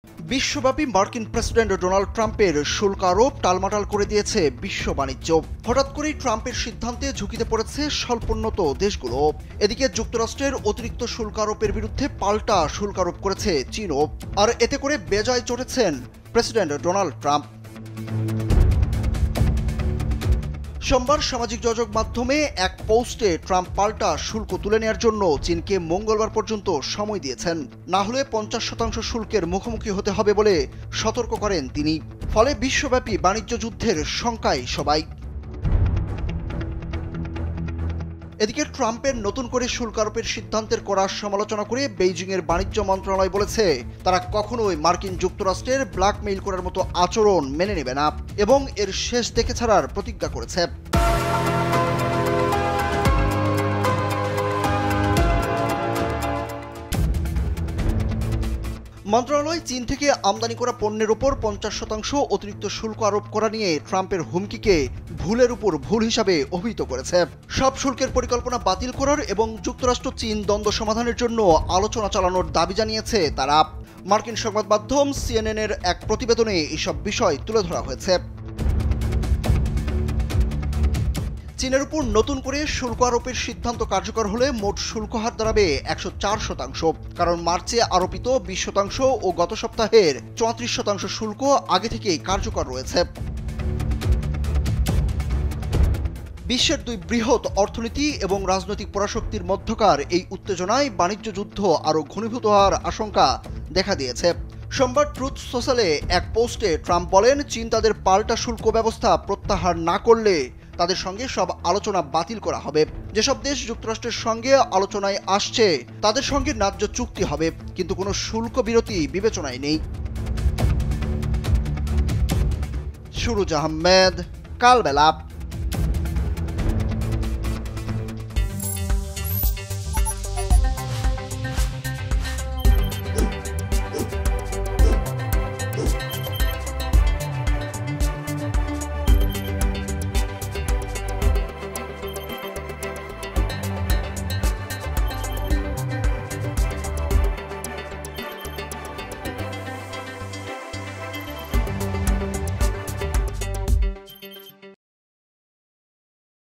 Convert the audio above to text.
বিশ্বব্যাপী মার্কিন president Donald ট্রাম্পের শুল্ক আরোপ টালমাটাল করে দিয়েছে বিশ্ব বাণিজ্য। হঠাৎ করেই ট্রাম্পের সিদ্ধান্তে ঝুঁকিতে পড়েছে স্বল্পোন্নত দেশগুলো। এদিকে যুক্তরাষ্ট্রের অতিরিক্ত শুল্ক আরোপের বিরুদ্ধে পাল্টা শুল্ক আরোপ করেছে চীনও। আর এতে করে বেজায় চটেছেন প্রেসিডেন্ট ডোনাল্ড ট্রাম্প। সোমবার সামাজিক যোগাযোগ মাধ্যমে এক পোস্টে ট্রাম্প পাল্টা শুল্ক তুলে নেওয়ার জন্য চীনকে মঙ্গলবার পর্যন্ত সময় দিয়েছেন। না হলে 50% শুল্কের মুখোমুখি হতে হবে বলে সতর্ক করেন তিনি। ফলে বিশ্বব্যাপী বাণিজ্য যুদ্ধের শঙ্কায় সবাই। এদিকে ট্রাম্পের নতুন করে শুল্ক আরোপের সিদ্ধান্তের কড়া সমালোচনা করে বেইজিংয়ের বাণিজ্য মন্ত্রণালয় বলেছে তারা কখনোই মার্কিন যুক্তরাষ্ট্রের ব্ল্যাকমেইল করার মতো আচরণ মেনে নেবে না এবং এর শেষ দেখে ছাড়ার প্রতিজ্ঞা করেছে। মন্ত্রণালয় চীন থেকে আমদানি করা পণ্যের উপর 50% অতিরিক্ত শুল্ক আরোপ করা নিয়ে ট্রাম্পের হুমকিকে ভুলের উপর ভুল হিসাবে অভিহিত করেছে। সব শুল্কের পরিকল্পনা বাতিল করার এবং যুক্তরাষ্ট্র চীন দ্বন্দ্ব সমাধানের জন্য আলোচনা চালানোর দাবি জানিয়েছে তারা। মার্কিন সংবাদ মাধ্যম সিএনএন-এর এক প্রতিবেদনে এসব বিষয় তুলে ধরা হয়েছে। চীনের উপর নতুন করে শুল্ক আরোপের সিদ্ধান্ত কার্যকর হলে মোট শুল্ক হার দাঁড়াবে 104%, কারণ মার্চে আরোপিত 20% ও গত সপ্তাহের 34% শুল্ক আগে থেকেই কার্যকর রয়েছে। বিশ্বের দুই বৃহৎ অর্থনীতি এবং রাজনৈতিক পরাশক্তির মধ্যকার এই উত্তেজনায় বাণিজ্য যুদ্ধ আরও ঘনীভূত হওয়ার আশঙ্কা দেখা দিয়েছে। সোমবার ট্রুথ সোশ্যালে এক পোস্টে ট্রাম্প বলেন, চীন তাদের পাল্টা শুল্ক ব্যবস্থা প্রত্যাহার না করলে তাদের সঙ্গে সব আলোচনা বাতিল করা হবে। যেসব দেশ যুক্তরাষ্ট্রের সঙ্গে আলোচনায় আসছে তাদের সঙ্গে ন্যায্য চুক্তি হবে, কিন্তু কোনো শুল্ক বিরতি বিবেচনায় নেই। সুরুজ আহমেদ, কালবেলা।